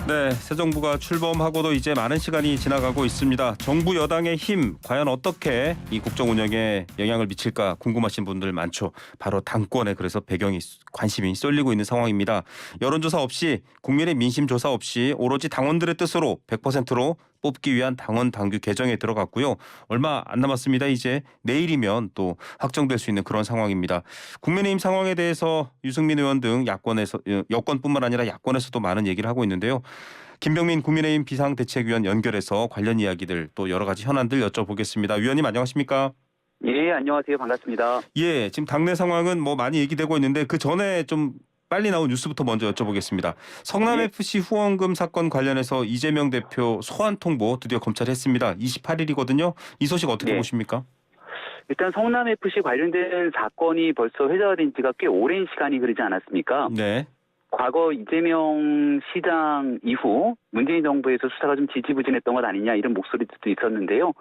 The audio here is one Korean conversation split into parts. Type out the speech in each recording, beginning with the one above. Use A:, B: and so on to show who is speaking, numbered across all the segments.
A: 네, 새 정부가 출범하고도 이제 많은 시간이 지나가고 있습니다. 정부 여당의 힘, 과연 어떻게 이 국정 운영에 영향을 미칠까 궁금하신 분들 많죠. 바로 당권에 그래서 관심이 쏠리고 있는 상황입니다. 여론조사 없이 국민의 민심 조사 없이 오로지 당원들의 뜻으로 100%로 뽑기 위한 당원 당규 개정에 들어갔고요. 얼마 안 남았습니다. 이제 내일이면 또 확정될 수 있는 그런 상황입니다. 국민의힘 상황에 대해서 유승민 의원 등 여권뿐만 아니라 야권에서도 많은 얘기를 하고 있는데요. 김병민 국민의힘 비상대책위원 연결해서 관련 이야기들 또 여러 가지 현안들 여쭤보겠습니다. 위원님 안녕하십니까?
B: 예, 안녕하세요. 반갑습니다.
A: 예, 지금 당내 상황은 뭐 많이 얘기되고 있는데 그 전에 좀 빨리 나온 뉴스부터 먼저 여쭤보겠습니다. 성남FC 후원금 사건 관련해서 이재명 대표 소환 통보 드디어 검찰이 했습니다. 28일이거든요. 이 소식 어떻게 보십니까?
B: 일단 성남FC 관련된 사건이 벌써 회자가 된 지가 꽤 오랜 시간이 흐르지 않았습니까?
A: 네.
B: 과거 이재명 시장 이후 문재인 정부에서 수사가 좀 지지부진했던 것 아니냐 이런 목소리도 있었는데요.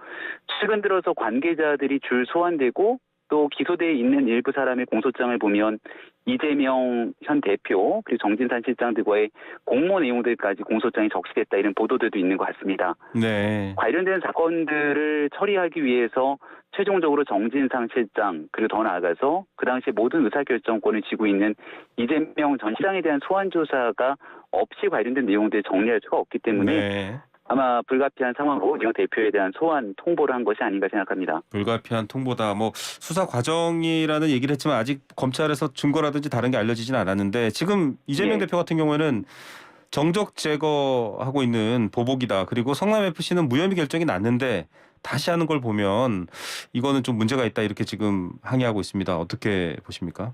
B: 최근 들어서 관계자들이 줄 소환되고 또 기소되어 있는 일부 사람의 공소장을 보면 이재명 현 대표 그리고 정진산 실장 등과의 공모 내용들까지 공소장이 적시됐다 이런 보도들도 있는 것 같습니다.
A: 네.
B: 관련된 사건들을 처리하기 위해서 최종적으로 정진상 실장 그리고 더 나아가서 그 당시에 모든 의사결정권을 쥐고 있는 이재명 전 시장에 대한 소환 조사가 없이 관련된 내용들을 정리할 수가 없기 때문에
A: 네.
B: 아마 불가피한 상황으로 이 대표에 대한 소환 통보를 한 것이 아닌가 생각합니다.
A: 불가피한 통보다 뭐 수사 과정이라는 얘기를 했지만 아직 검찰에서 증거라든지 다른 게 알려지진 않았는데 지금 이재명 대표 같은 경우에는 정적 제거하고 있는 보복이다. 그리고 성남FC는 무혐의 결정이 났는데 다시 하는 걸 보면 이거는 좀 문제가 있다 이렇게 지금 항의하고 있습니다. 어떻게 보십니까?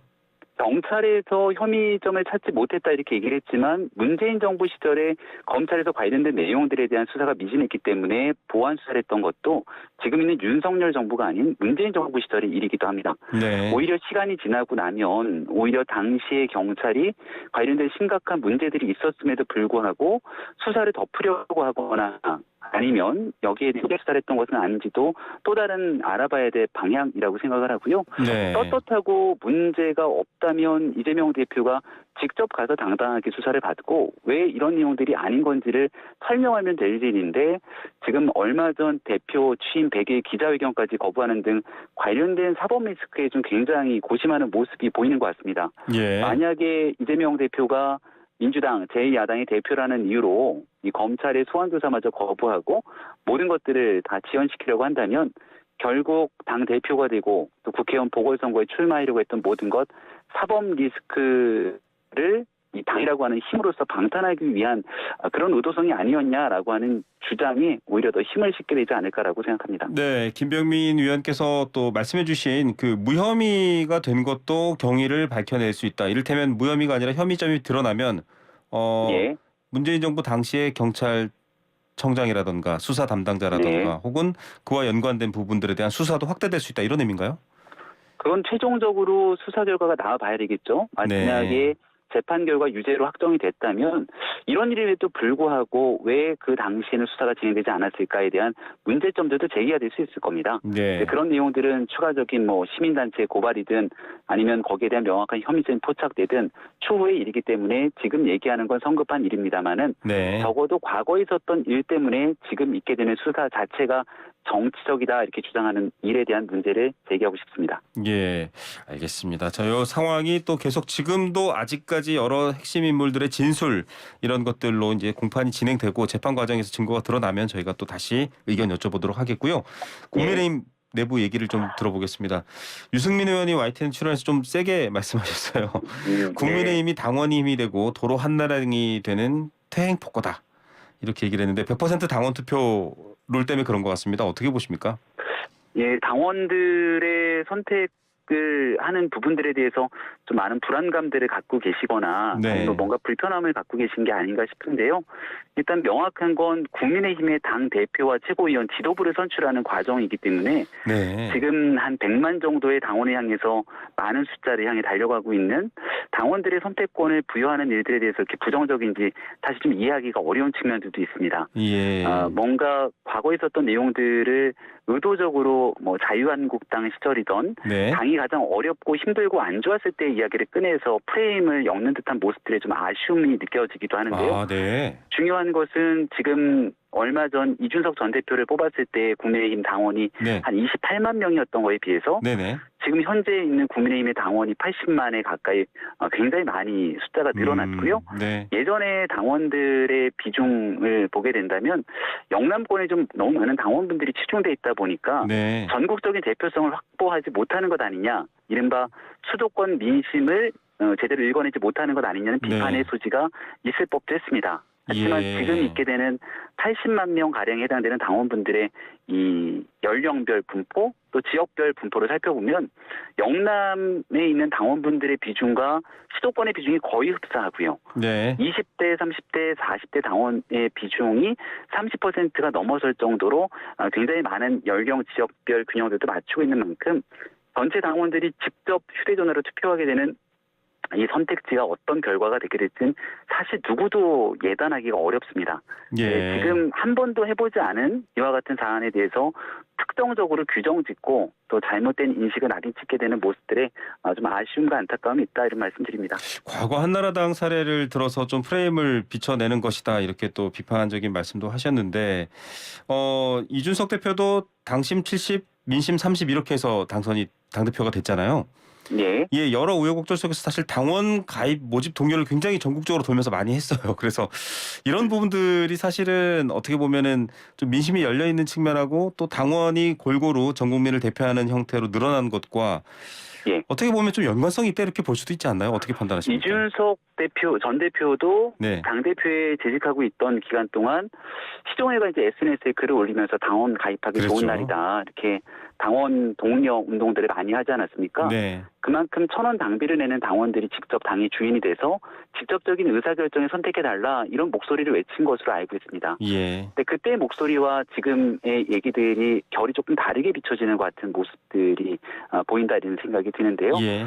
B: 경찰에서 혐의점을 찾지 못했다 이렇게 얘기를 했지만 문재인 정부 시절에 검찰에서 관련된 내용들에 대한 수사가 미진했기 때문에 보완 수사를 했던 것도 지금 있는 윤석열 정부가 아닌 문재인 정부 시절의 일이기도 합니다.
A: 네.
B: 오히려 시간이 지나고 나면 오히려 당시에 경찰이 관련된 심각한 문제들이 있었음에도 불구하고 수사를 덮으려고 하거나 아니면 여기에 대해 수사를 했던 것은 아닌지도 또 다른 알아봐야 될 방향이라고 생각을 하고요.
A: 네.
B: 떳떳하고 문제가 없다면 이재명 대표가 직접 가서 당당하게 수사를 받고 왜 이런 내용들이 아닌 건지를 설명하면 될 일인데 지금 얼마 전 대표 취임 100일 기자회견까지 거부하는 등 관련된 사법 리스크에 좀 굉장히 고심하는 모습이 보이는 것 같습니다.
A: 예.
B: 만약에 이재명 대표가 민주당 제1야당의 대표라는 이유로 이 검찰의 소환조사마저 거부하고 모든 것들을 다 지연시키려고 한다면 결국 당 대표가 되고 또 국회의원 보궐선거에 출마하려고 했던 모든 것 사법 리스크를 이 당이라고 하는 힘으로써 방탄하기 위한 그런 의도성이 아니었냐라고 하는 주장이 오히려 더 힘을 싣게 되지 않을까라고 생각합니다.
A: 네, 김병민 위원께서 또 말씀해주신 그 무혐의가 된 것도 경위를 밝혀낼 수 있다. 이를테면 무혐의가 아니라 혐의점이 드러나면
B: 예.
A: 문재인 정부 당시의 경찰청장이라든가 수사 담당자라든가 혹은 그와 연관된 부분들에 대한 수사도 확대될 수 있다. 이런 의미인가요?
B: 그건 최종적으로 수사 결과가 나와봐야 되겠죠. 만약에 재판 결과 유죄로 확정이 됐다면 이런 일에도 불구하고 왜 그 당시에는 수사가 진행되지 않았을까에 대한 문제점들도 제기가 될 수 있을 겁니다.
A: 네.
B: 그런 내용들은 추가적인 뭐 시민단체 고발이든 아니면 거기에 대한 명확한 혐의점이 포착되든 추후의 일이기 때문에 지금 얘기하는 건 성급한 일입니다만은
A: 네.
B: 적어도 과거에 있었던 일 때문에 지금 있게 되는 수사 자체가 정치적이다 이렇게 주장하는 일에 대한 문제를 제기하고 싶습니다.
A: 예, 알겠습니다. 자, 이 상황이 또 계속 지금도 아직까지 여러 핵심 인물들의 진술 이런 것들로 이제 공판이 진행되고 재판 과정에서 증거가 드러나면 저희가 또 다시 의견 여쭤보도록 하겠고요. 국민의힘 내부 얘기를 좀 들어보겠습니다. 유승민 의원이 YTN 출연해서 좀 세게 말씀하셨어요. 국민의힘이 당원이 힘이 되고 도로 한나라당이 되는 퇴행폭거다. 이렇게 얘기를 했는데 100% 당원 투표 룰 때문에 그런 것 같습니다. 어떻게 보십니까?
B: 예, 당원들의 선택을 하는 부분들에 대해서 좀 많은 불안감들을 갖고 계시거나 또 뭔가 불편함을 갖고 계신 게 아닌가 싶은데요. 일단 명확한 건 국민의힘의 당 대표와 최고위원 지도부를 선출하는 과정이기 때문에 지금 한 100만 정도의 당원을 향해서 많은 숫자를 향해 달려가고 있는 당원들의 선택권을 부여하는 일들에 대해서 이렇게 부정적인지 사실 좀 이해하기가 어려운 측면들도 있습니다.
A: 예.
B: 뭔가 과거에 있었던 내용들을 의도적으로 뭐 자유한국당 시절이던
A: 네.
B: 당이 가장 어렵고 힘들고 안 좋았을 때 이야기를 꺼내서 프레임을 엮는 듯한 모습들에 좀 아쉬움이 느껴지기도 하는데요.
A: 아, 네.
B: 중요한 것은 지금 얼마 전 이준석 전 대표를 뽑았을 때 국민의힘 당원이
A: 네.
B: 한 28만 명이었던 거에 비해서
A: 네네.
B: 지금 현재 있는 국민의힘의 당원이 80만에 가까이 굉장히 많이 숫자가 늘어났고요.
A: 네.
B: 예전에 당원들의 비중을 보게 된다면 영남권에 좀 너무 많은 당원분들이 치중돼 있다 보니까
A: 네.
B: 전국적인 대표성을 확보하지 못하는 것 아니냐, 이른바 수도권 민심을 제대로 읽어내지 못하는 것 아니냐는 비판의
A: 네.
B: 소지가 있을 법도 했습니다. 하지만
A: 예.
B: 지금 있게 되는 80만 명 가량에 해당되는 당원분들의 이 연령별 분포 또 지역별 분포를 살펴보면 영남에 있는 당원분들의 비중과 수도권의 비중이 거의 흡사하고요.
A: 네.
B: 20대, 30대, 40대 당원의 비중이 30%가 넘어설 정도로 굉장히 많은 연령 지역별 균형들도 맞추고 있는 만큼 전체 당원들이 직접 휴대전화로 투표하게 되는 이 선택지가 어떤 결과가 되게 될지는 사실 누구도 예단하기가 어렵습니다.
A: 예.
B: 지금 한 번도 해보지 않은 이와 같은 사안에 대해서 특정적으로 규정 짓고 또 잘못된 인식을 낙인찍게 되는 모습들에 좀 아쉬움과 안타까움이 있다, 이런 말씀드립니다.
A: 과거 한나라당 사례를 들어서 좀 프레임을 비춰내는 것이다, 이렇게 또 비판적인 말씀도 하셨는데 이준석 대표도 당심 70, 민심 30 이렇게 해서 당대표가 됐잖아요.
B: 예.
A: 예, 여러 우여곡절 속에서 사실 당원 가입 모집 동료를 굉장히 전국적으로 돌면서 많이 했어요. 그래서 이런 부분들이 사실은 어떻게 보면은 좀 민심이 열려 있는 측면하고 또 당원이 골고루 전 국민을 대표하는 형태로 늘어난 것과
B: 예.
A: 어떻게 보면 좀 연관성이 있다, 이렇게 볼 수도 있지 않나요? 어떻게 판단하십니까?
B: 이준석 전 대표도
A: 네.
B: 당대표에 재직하고 있던 기간 동안 시종일관 이제 SNS에 글을 올리면서 당원 가입하기
A: 그랬죠.
B: 좋은 날이다, 이렇게 당원 독려 운동들을 많이 하지 않았습니까?
A: 네.
B: 그만큼 천원 당비를 내는 당원들이 직접 당의 주인이 돼서 직접적인 의사결정에 선택해달라, 이런 목소리를 외친 것으로 알고 있습니다.
A: 예.
B: 근데 그때의 목소리와 지금의 얘기들이 결이 조금 다르게 비춰지는 것 같은 모습들이 보인다, 이런 생각이 드는데요.
A: 예.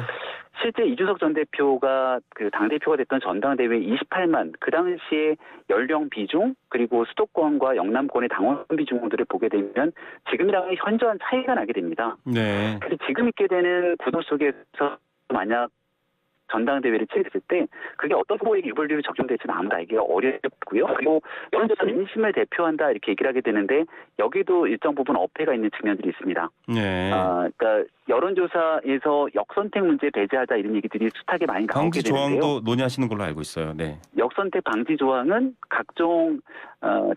B: 실제 이준석 전 대표가 그 당대표가 됐던 전당대회 28만, 그 당시에 연령 비중 그리고 수도권과 영남권의 당원 비중들을 보게 되면 지금이랑은 현저한 차이가 나게 됩니다.
A: 네.
B: 그래서 지금 있게 되는 구도 속에서 만약 전당대회를 치렀을 때 그게 어떤 후보에게 유불리로 적용될지는 아무도 알기가 어렵고요. 그리고 여론조사 민심을 대표한다, 이렇게 얘기를 하게 되는데 여기도 일정 부분 어폐가 있는 측면들이 있습니다.
A: 네.
B: 그러니까 여론조사에서 역선택 문제 배제하자, 이런 얘기들이 숱하게 많이 나오게
A: 방지
B: 되는데요.
A: 조항도 논의하시는 걸로 알고 있어요. 네.
B: 역선택 방지 조항은 각종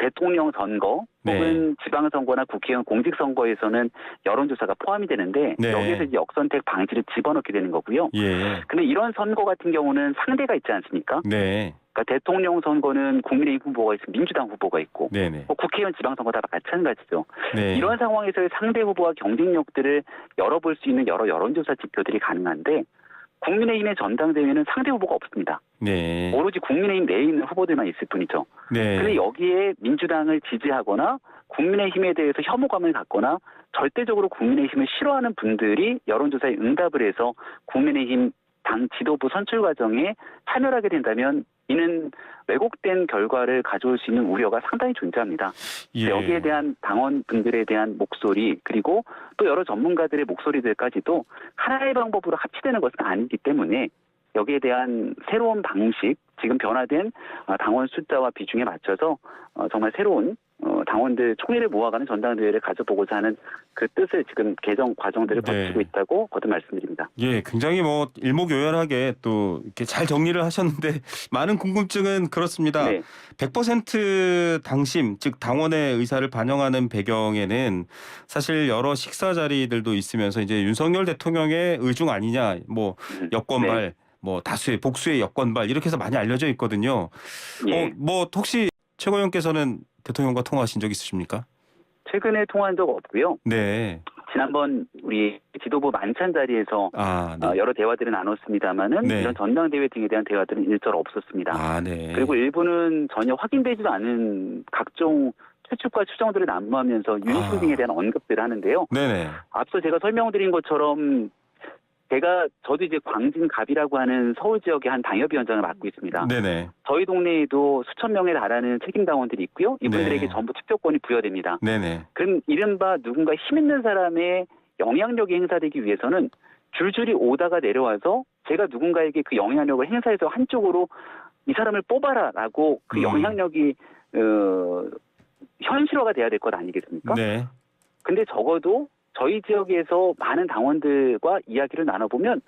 B: 대통령 선거 혹은
A: 네.
B: 지방선거나 국회의원 공직선거에서는 여론조사가 포함이 되는데
A: 네.
B: 여기에서 이제 역선택 방지를 집어넣게 되는 거고요.
A: 예.
B: 근데 이런 선거 같은 경우는 상대가 있지 않습니까?
A: 네.
B: 그러니까 대통령 선거는 국민의힘 후보가 있고 민주당 후보가 있고
A: 네네.
B: 국회의원 지방선거 다 마찬가지죠.
A: 네.
B: 이런 상황에서의 상대 후보와 경쟁력들을 열어볼 수 있는 여러 여론조사 지표들이 가능한데 국민의힘의 전당대회는 상대 후보가 없습니다.
A: 네.
B: 오로지 국민의힘 내에 있는 후보들만 있을 뿐이죠.
A: 네.
B: 근데 여기에 민주당을 지지하거나 국민의힘에 대해서 혐오감을 갖거나 절대적으로 국민의힘을 싫어하는 분들이 여론조사에 응답을 해서 국민의힘 당 지도부 선출 과정에 참여하게 된다면 이는 왜곡된 결과를 가져올 수 있는 우려가 상당히 존재합니다.
A: 예.
B: 여기에 대한 당원분들에 대한 목소리 그리고 또 여러 전문가들의 목소리들까지도 하나의 방법으로 합치되는 것은 아니기 때문에 여기에 대한 새로운 방식, 지금 변화된 당원 숫자와 비중에 맞춰서 정말 새로운 당원들 총회를 모아가는 전당대회를 가져보고자 하는 그 뜻을 지금 개정 과정들을
A: 네.
B: 거치고 있다고 거듭 말씀드립니다.
A: 예, 굉장히 뭐 일목요연하게 또 이렇게 잘 정리를 하셨는데 많은 궁금증은 그렇습니다.
B: 네.
A: 100% 당심, 즉 당원의 의사를 반영하는 배경에는 사실 여러 식사 자리들도 있으면서 이제 윤석열 대통령의 의중 아니냐, 뭐 여권발,
B: 네.
A: 뭐 다수의 복수의 여권발 이렇게 해서 많이 알려져 있거든요.
B: 예.
A: 뭐 혹시 최고위원께서는 대통령과 통화하신 적 있으십니까?
B: 최근에 통화한 적 없고요.
A: 네.
B: 지난번 우리 지도부 만찬 자리에서
A: 네.
B: 여러 대화들을 나눴습니다마는
A: 네.
B: 이런 전당대회 등에 대한 대화들은 일절 없었습니다.
A: 네.
B: 그리고 일부는 전혀 확인되지도 않은 각종 추측과 추정들을 난무하면서 유니즘 등에 대한 언급들을 하는데요.
A: 네네.
B: 앞서 제가 설명드린 것처럼 저도 이제 광진갑이라고 하는 서울 지역의 한 당협위원장을 맡고 있습니다.
A: 네네.
B: 저희 동네에도 수천 명에 달하는 책임당원들이 있고요. 이분들에게
A: 네.
B: 전부 투표권이 부여됩니다.
A: 네네.
B: 그럼 이른바 누군가 힘 있는 사람의 영향력이 행사되기 위해서는 줄줄이 오다가 내려와서 제가 누군가에게 그 영향력을 행사해서 한쪽으로 이 사람을 뽑아라라고 그 영향력이 현실화가 돼야 될 것 아니겠습니까?
A: 네.
B: 근데 적어도 저희 지역에서 많은 당원들과 이야기를 나눠보면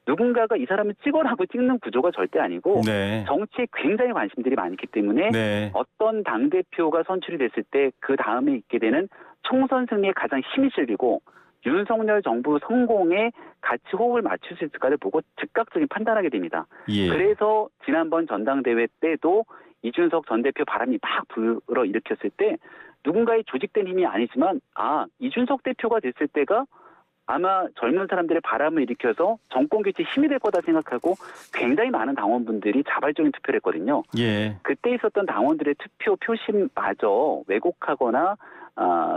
B: 누군가가 이 사람을 찍어라고 찍는 구조가 절대 아니고
A: 네.
B: 정치에 굉장히 관심들이 많기 때문에
A: 네.
B: 어떤 당대표가 선출이 됐을 때 그 다음에 있게 되는 총선 승리에 가장 힘이 실리고 윤석열 정부 성공에 같이 호흡을 맞출 수 있을까를 보고 즉각적인 판단하게 됩니다.
A: 예.
B: 그래서 지난번 전당대회 때도 이준석 전 대표 바람이 막 불어일으켰을 때 누군가의 조직된 힘이 아니지만 이준석 대표가 됐을 때가 아마 젊은 사람들의 바람을 일으켜서 정권 교체에 힘이 될 거다 생각하고 굉장히 많은 당원분들이 자발적인 투표를 했거든요.
A: 예.
B: 그때 있었던 당원들의 투표 표심마저 왜곡하거나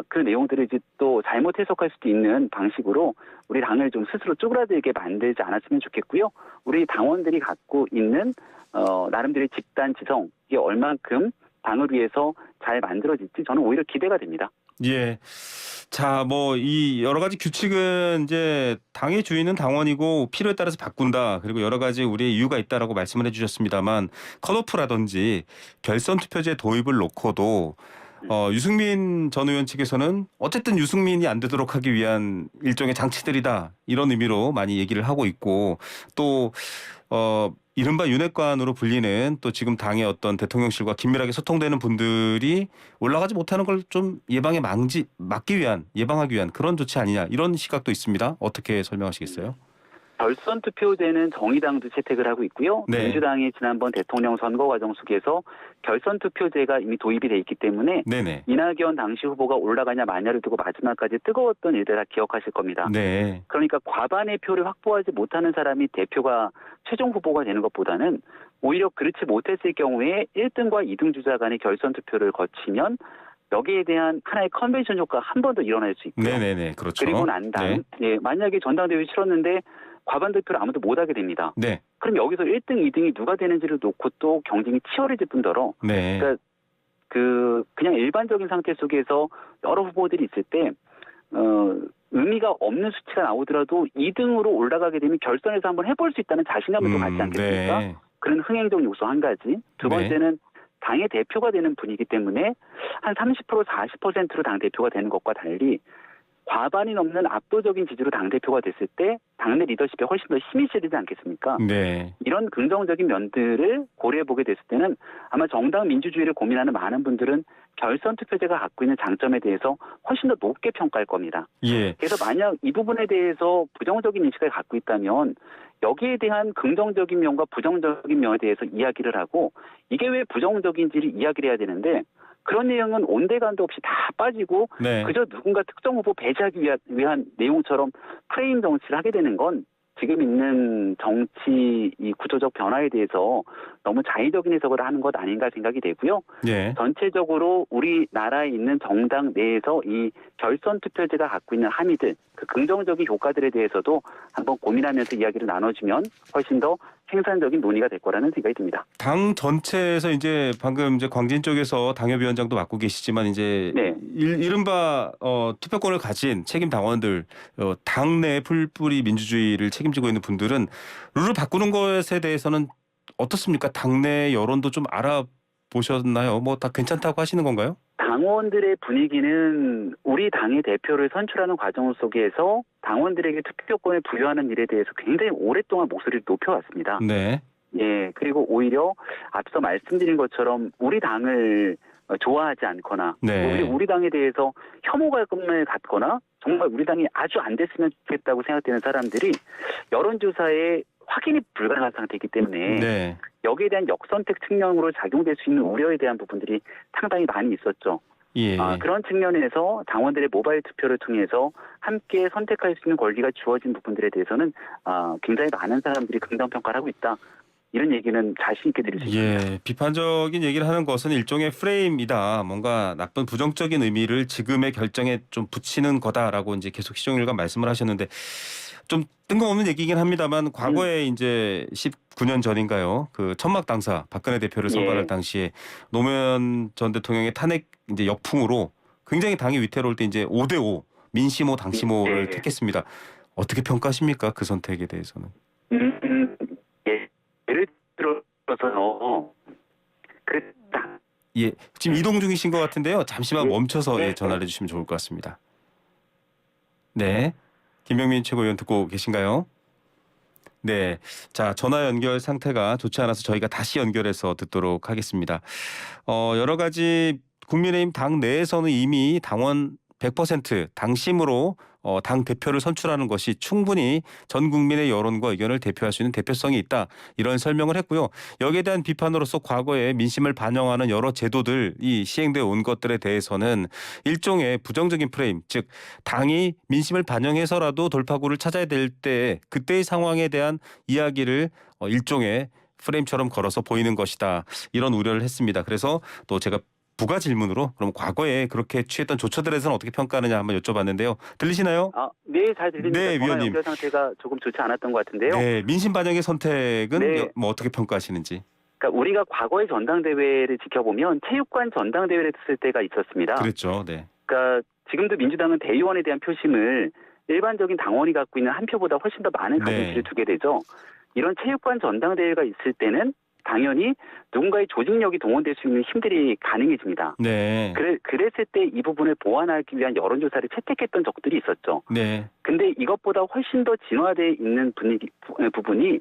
B: 그 내용들을 이제 또 잘못 해석할 수도 있는 방식으로 우리 당을 좀 스스로 쪼그라들게 만들지 않았으면 좋겠고요. 우리 당원들이 갖고 있는 나름대로의 집단 지성 이게 얼만큼 당을 위해서 잘 만들어질지 저는 오히려 기대가 됩니다.
A: 예. 자, 뭐 이 여러 가지 규칙은 이제 당의 주인은 당원이고 필요에 따라서 바꾼다. 그리고 여러 가지 우리의 이유가 있다라고 말씀을 해주셨습니다만 컷오프라든지 결선 투표제 도입을 놓고도 유승민 전 의원 측에서는 어쨌든 유승민이 안 되도록 하기 위한 일종의 장치들이다. 이런 의미로 많이 얘기를 하고 있고 또 이른바 윤핵관으로 불리는 또 지금 당의 어떤 대통령실과 긴밀하게 소통되는 분들이 올라가지 못하는 걸 좀 막기 위한 예방하기 위한 그런 조치 아니냐 이런 시각도 있습니다. 어떻게 설명하시겠어요?
B: 결선 투표제는 정의당도 채택을 하고 있고요.
A: 네.
B: 민주당이 지난번 대통령 선거 과정 속에서 결선 투표제가 이미 도입이 돼 있기 때문에
A: 네네.
B: 이낙연 당시 후보가 올라가냐 마냐를 두고 마지막까지 뜨거웠던 일들 다 기억하실 겁니다.
A: 네.
B: 그러니까 과반의 표를 확보하지 못하는 사람이 대표가 최종 후보가 되는 것보다는 오히려 그렇지 못했을 경우에 1등과 2등 주자 간의 결선 투표를 거치면 여기에 대한 하나의 컨벤션 효과가 한 번 더 일어날 수 있고요.
A: 네네네. 그렇죠.
B: 그리고 난 다음 만약에 전당대회 치렀는데 과반 득표를 아무도 못하게 됩니다.
A: 네.
B: 그럼 여기서 1등, 2등이 누가 되는지를 놓고 또 경쟁이 치열해질 뿐더러
A: 네.
B: 그러니까 그냥 일반적인 상태 속에서 여러 후보들이 있을 때 의미가 없는 수치가 나오더라도 2등으로 올라가게 되면 결선에서 한번 해볼 수 있다는 자신감을 또 갖지 않겠습니까?
A: 네.
B: 그런 흥행적 요소 한 가지. 두 번째는 당의 대표가 되는 분이기 때문에 한 30% 40%로 당 대표가 되는 것과 달리 과반이 넘는 압도적인 지지로 당대표가 됐을 때 당내 리더십에 훨씬 더 힘이 실리지 않겠습니까?
A: 네.
B: 이런 긍정적인 면들을 고려해보게 됐을 때는 아마 정당 민주주의를 고민하는 많은 분들은 결선 투표제가 갖고 있는 장점에 대해서 훨씬 더 높게 평가할 겁니다.
A: 예.
B: 그래서 만약 이 부분에 대해서 부정적인 인식을 갖고 있다면 여기에 대한 긍정적인 면과 부정적인 면에 대해서 이야기를 하고 이게 왜 부정적인지를 이야기를 해야 되는데 그런 내용은 온데간도 없이 다 빠지고
A: 네.
B: 그저 누군가 특정 후보 배제하기 위한 내용처럼 프레임 정치를 하게 되는 건 지금 있는 정치 이 구조적 변화에 대해서 너무 자의적인 해석을 하는 것 아닌가 생각이 되고요.
A: 예.
B: 전체적으로 우리나라에 있는 정당 내에서 이 결선 투표제가 갖고 있는 함의들, 그 긍정적인 효과들에 대해서도 한번 고민하면서 이야기를 나눠주면 훨씬 더 생산적인 논의가 될 거라는 생각이 듭니다.
A: 당 전체에서 이제 방금 이제 광진 쪽에서 당협위원장도 맡고 계시지만 이제
B: 네.
A: 이른바 투표권을 가진 책임 당원들 당내 풀뿌리 민주주의를 책임지고 있는 분들은 룰을 바꾸는 것에 대해서는 어떻습니까? 당내 여론도 좀 알아보셨나요? 뭐 다 괜찮다고 하시는 건가요?
B: 당원들의 분위기는 우리 당의 대표를 선출하는 과정 속에서 당원들에게 투표권을 부여하는 일에 대해서 굉장히 오랫동안 목소리를 높여왔습니다.
A: 네.
B: 예, 그리고 오히려 앞서 말씀드린 것처럼 우리 당을 좋아하지 않거나
A: 네.
B: 우리 당에 대해서 혐오감을 갖거나 정말 우리 당이 아주 안 됐으면 좋겠다고 생각되는 사람들이 여론조사에 확인이 불가능한 상태이기 때문에
A: 네.
B: 여기에 대한 역선택 측면으로 작용될 수 있는 우려에 대한 부분들이 상당히 많이 있었죠.
A: 예.
B: 그런 측면에서 당원들의 모바일 투표를 통해서 함께 선택할 수 있는 권리가 주어진 부분들에 대해서는 굉장히 많은 사람들이 긍정평가를 하고 있다. 이런 얘기는 자신 있게 드릴 수 있습니다.
A: 예, 비판적인 얘기를 하는 것은 일종의 프레임이다. 뭔가 나쁜 부정적인 의미를 지금의 결정에 좀 붙이는 거다라고 이제 계속 시종일관 말씀을 하셨는데 좀 뜬금없는 얘기긴 합니다만 과거에 이제 19년 전인가요? 그 천막 당사 박근혜 대표를 선발할
B: 예.
A: 당시에 노무현 전 대통령의 탄핵 이제 역풍으로 굉장히 당이 위태로울 때 이제 5대5 민심호 당심호를
B: 예.
A: 택했습니다. 어떻게 평가하십니까? 그 선택에 대해서는.
B: 예. 예를 들어서 그
A: 예, 지금 이동 중이신 것 같은데요. 잠시만
B: 예.
A: 멈춰서
B: 예.
A: 예, 전화를 해주시면 좋을 것 같습니다. 네, 김병민 최고위원 듣고 계신가요? 네, 자 전화 연결 상태가 좋지 않아서 저희가 다시 연결해서 듣도록 하겠습니다. 여러 가지 국민의힘 당 내에서는 이미 당원 100% 당심으로 당 대표를 선출하는 것이 충분히 전 국민의 여론과 의견을 대표할 수 있는 대표성이 있다. 이런 설명을 했고요. 여기에 대한 비판으로서 과거에 민심을 반영하는 여러 제도들이 시행되어 온 것들에 대해서는 일종의 부정적인 프레임, 즉 당이 민심을 반영해서라도 돌파구를 찾아야 될 때 그때의 상황에 대한 이야기를 일종의 프레임처럼 걸어서 보이는 것이다. 이런 우려를 했습니다. 그래서 또 제가 부가 질문으로 그럼 과거에 그렇게 취했던 조처들에 대해서는 어떻게 평가하느냐 한번 여쭤봤는데요. 들리시나요?
B: 네, 잘 들립니다.
A: 네,
B: 전화
A: 위원님.
B: 연결 상태가 조금 좋지 않았던 것 같은데요.
A: 네, 민심 반영의 선택은
B: 네.
A: 뭐 어떻게 평가하시는지.
B: 그러니까 우리가 과거의 전당대회를 지켜보면 체육관 전당대회를 했을 때가 있었습니다.
A: 그랬죠. 네.
B: 그러니까 지금도 민주당은 대의원에 대한 표심을 일반적인 당원이 갖고 있는 한 표보다 훨씬 더 많은 가중치를 두게 되죠. 이런 체육관 전당대회가 있을 때는 당연히 누군가의 조직력이 동원될 수 있는 힘들이 가능해집니다.
A: 네.
B: 그랬을 때 이 부분을 보완하기 위한 여론조사를 채택했던 적들이 있었죠.
A: 네.
B: 근데 이것보다 훨씬 더 진화되어 있는 부분이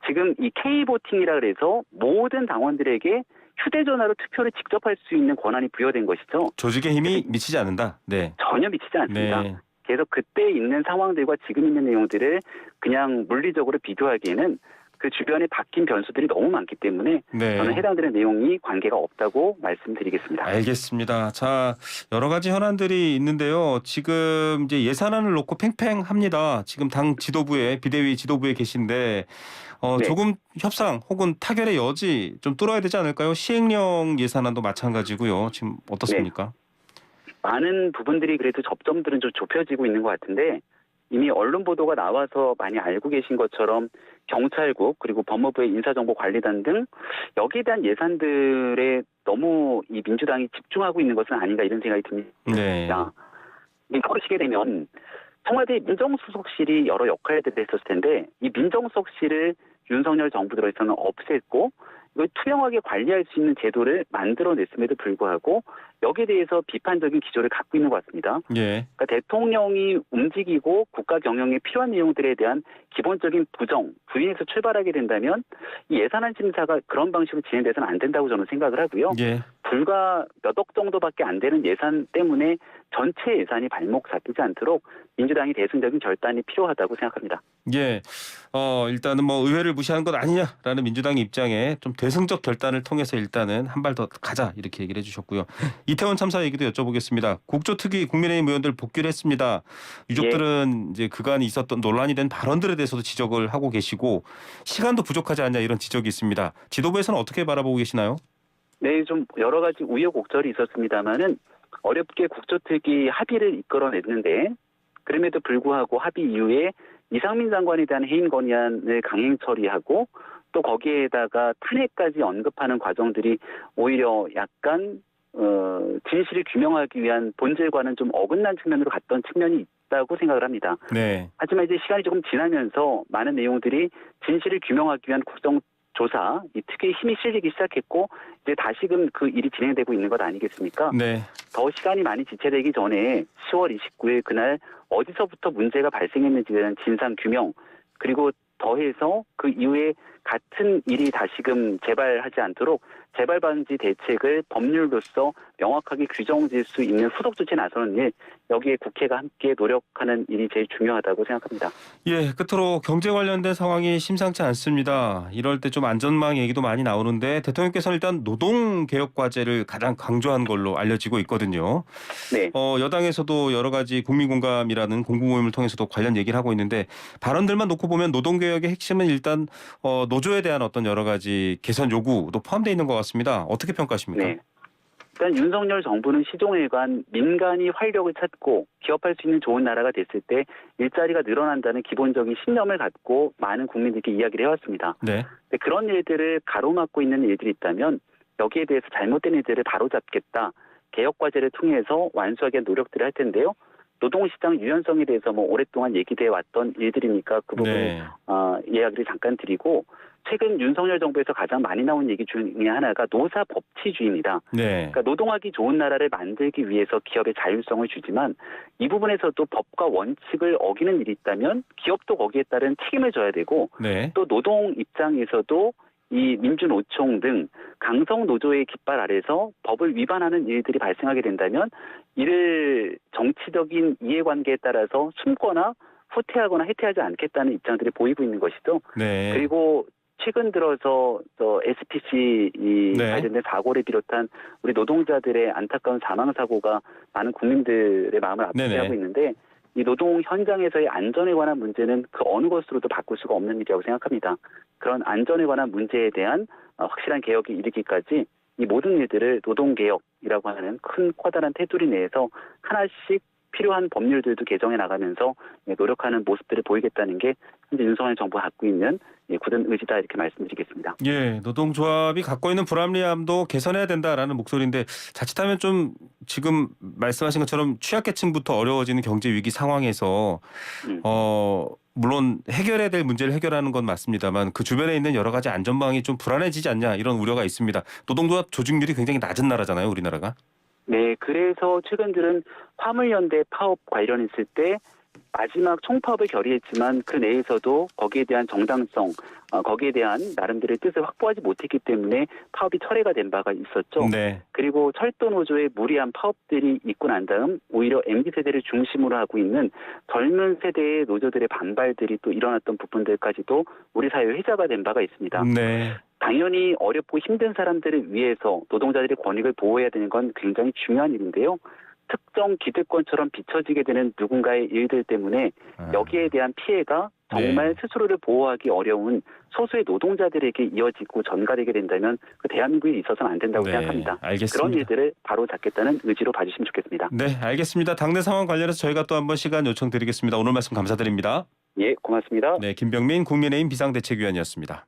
B: 지금 이 K보팅이라 그래서 모든 당원들에게 휴대전화로 투표를 직접 할 수 있는 권한이 부여된 것이죠.
A: 조직의 힘이 미치지 않는다. 네.
B: 전혀 미치지 않습니다.
A: 네.
B: 그래서 그때 있는 상황들과 지금 있는 내용들을 그냥 물리적으로 비교하기에는 그 주변에 바뀐 변수들이 너무 많기 때문에
A: 네.
B: 저는 해당되는 내용이 관계가 없다고 말씀드리겠습니다.
A: 알겠습니다. 자, 여러 가지 현안들이 있는데요. 지금 이제 예산안을 놓고 팽팽합니다. 지금 당 지도부에 비대위 지도부에 계신데
B: 네.
A: 조금 협상 혹은 타결의 여지 좀 뚫어야 되지 않을까요? 시행령 예산안도 마찬가지고요. 지금 어떻습니까?
B: 많은 부분들이 그래도 접점들은 좀 좁혀지고 있는 것 같은데 이미 언론 보도가 나와서 많이 알고 계신 것처럼 경찰국 그리고 법무부의 인사정보관리단 등 여기에 대한 예산들에 너무 이 민주당이 집중하고 있는 것은 아닌가 이런 생각이 듭니다.
A: 네.
B: 그러시게 되면 청와대 민정수석실이 여러 역할들을 했었을 텐데 이 민정수석실을 윤석열 정부 들어서는 없앴고 이걸 투명하게 관리할 수 있는 제도를 만들어냈음에도 불구하고 여기에 대해서 비판적인 기조를 갖고 있는 것 같습니다.
A: 예.
B: 그러니까 대통령이 움직이고 국가 경영에 필요한 내용들에 대한 기본적인 부인에서 출발하게 된다면 이 예산안 심사가 그런 방식으로 진행돼서는 안 된다고 저는 생각을 하고요.
A: 예.
B: 불과 몇 억 정도밖에 안 되는 예산 때문에 전체 예산이 발목 잡히지 않도록 민주당이 대승적인 결단이 필요하다고 생각합니다.
A: 예. 일단은 뭐 의회를 무시하는 것 아니냐라는 민주당의 입장에 좀 대승적 결단을 통해서 일단은 한 발 더 가자 이렇게 얘기를 해주셨고요. 이태원 참사 얘기도 여쭤보겠습니다. 국조특위 국민의힘 의원들 복귀를 했습니다. 유족들은 이제 그간 있었던 논란이 된 발언들에 대해서도 지적을 하고 계시고 시간도 부족하지 않냐 이런 지적이 있습니다. 지도부에서는 어떻게 바라보고 계시나요?
B: 네, 좀 여러 가지 우여곡절이 있었습니다만은 어렵게 국조특위 합의를 이끌어냈는데 그럼에도 불구하고 합의 이후에 이상민 장관에 대한 해임 건의안을 강행 처리하고 또 거기에다가 탄핵까지 언급하는 과정들이 오히려 약간 진실을 규명하기 위한 본질과는 좀 어긋난 측면으로 갔던 측면이 있다고 생각을 합니다.
A: 네.
B: 하지만 이제 시간이 조금 지나면서 많은 내용들이 진실을 규명하기 위한 국정조사, 이 특유의 힘이 실리기 시작했고 이제 다시금 그 일이 진행되고 있는 것 아니겠습니까?
A: 네.
B: 더 시간이 많이 지체되기 전에 10월 29일 그날 어디서부터 문제가 발생했는지에 대한 진상 규명 그리고 더해서 그 이후에 같은 일이 다시금 재발하지 않도록 재발 방지 대책을 법률로서 명확하게 규정질 수 있는 후속 조치에 나서는 일, 여기에 국회가 함께 노력하는 일이 제일 중요하다고 생각합니다.
A: 예, 끝으로 경제 관련된 상황이 심상치 않습니다. 이럴 때 좀 안전망 얘기도 많이 나오는데 대통령께서는 일단 노동개혁 과제를 가장 강조한 걸로 알려지고 있거든요.
B: 네.
A: 여당에서도 여러 가지 국민공감이라는 공공모임을 통해서도 관련 얘기를 하고 있는데 발언들만 놓고 보면 노동개혁의 핵심은 일단 노조에 대한 어떤 여러 가지 개선 요구도 포함되어 있는 것 같습니다. 어떻게 평가하십니까?
B: 네. 그러니까 윤석열 정부는 시종일관 민간이 활력을 찾고 기업할 수 있는 좋은 나라가 됐을 때 일자리가 늘어난다는 기본적인 신념을 갖고 많은 국민들께 이야기를 해왔습니다.
A: 네.
B: 근데 그런 일들을 가로막고 있는 일들이 있다면 여기에 대해서 잘못된 일들을 바로잡겠다. 개혁과제를 통해서 완수하기 위한 노력들을 할 텐데요. 노동시장 유연성에 대해서 오랫동안 얘기돼 왔던 일들이니까 그 부분
A: 네.
B: 이야기를 잠깐 드리고 최근 윤석열 정부에서 가장 많이 나온 얘기 중에 하나가 노사 법치주의입니다.
A: 네.
B: 그러니까 노동하기 좋은 나라를 만들기 위해서 기업에 자율성을 주지만 이 부분에서도 법과 원칙을 어기는 일이 있다면 기업도 거기에 따른 책임을 져야 되고
A: 네.
B: 또 노동 입장에서도 이 민주노총 등 강성 노조의 깃발 아래서 법을 위반하는 일들이 발생하게 된다면 이를 정치적인 이해관계에 따라서 숨거나 후퇴하거나 해태하지 않겠다는 입장들이 보이고 있는 것이죠.
A: 네.
B: 그리고 최근 들어서 SPC
A: 네.
B: 관련된 사고를 비롯한 우리 노동자들의 안타까운 사망 사고가 많은 국민들의 마음을 아프게
A: 네네.
B: 하고 있는데 이 노동 현장에서의 안전에 관한 문제는 그 어느 것으로도 바꿀 수가 없는 일이라고 생각합니다. 그런 안전에 관한 문제에 대한 확실한 개혁이 이르기까지 이 모든 일들을 노동개혁이라고 하는 큰 커다란 테두리 내에서 하나씩 필요한 법률들도 개정해 나가면서 노력하는 모습들을 보이겠다는 게 현재 윤석열 정부가 갖고 있는 굳은 의지다 이렇게 말씀드리겠습니다.
A: 예, 노동조합이 갖고 있는 불합리함도 개선해야 된다라는 목소리인데 자칫하면 좀 지금 말씀하신 것처럼 취약계층부터 어려워지는 경제 위기 상황에서 물론 해결해야 될 문제를 해결하는 건 맞습니다만 그 주변에 있는 여러 가지 안전망이 좀 불안해지지 않냐 이런 우려가 있습니다. 노동조합 조직률이 굉장히 낮은 나라잖아요, 우리나라가.
B: 네, 그래서 최근들은 화물연대 파업 관련했을 때 마지막 총파업을 결의했지만 그 내에서도 거기에 대한 정당성, 거기에 대한 나름대로의 뜻을 확보하지 못했기 때문에 파업이 철회가 된 바가 있었죠.
A: 네.
B: 그리고 철도노조의 무리한 파업들이 있고 난 다음 오히려 MZ세대를 중심으로 하고 있는 젊은 세대의 노조들의 반발들이 또 일어났던 부분들까지도 우리 사회의 회자가 된 바가 있습니다.
A: 네.
B: 당연히 어렵고 힘든 사람들을 위해서 노동자들의 권익을 보호해야 되는 건 굉장히 중요한 일인데요. 특정 기득권처럼 비춰지게 되는 누군가의 일들 때문에 여기에 대한 피해가 정말 스스로를 보호하기 어려운 소수의 노동자들에게 이어지고 전가되게 된다면 그 대한민국에 있어서는 안 된다고 생각합니다.
A: 알겠습니다.
B: 그런 일들을 바로 잡겠다는 의지로 봐주시면 좋겠습니다.
A: 네, 알겠습니다. 당내 상황 관련해서 저희가 또 한번 시간 요청드리겠습니다. 오늘 말씀 감사드립니다.
B: 예, 고맙습니다.
A: 네, 김병민 국민의힘 비상대책위원이었습니다.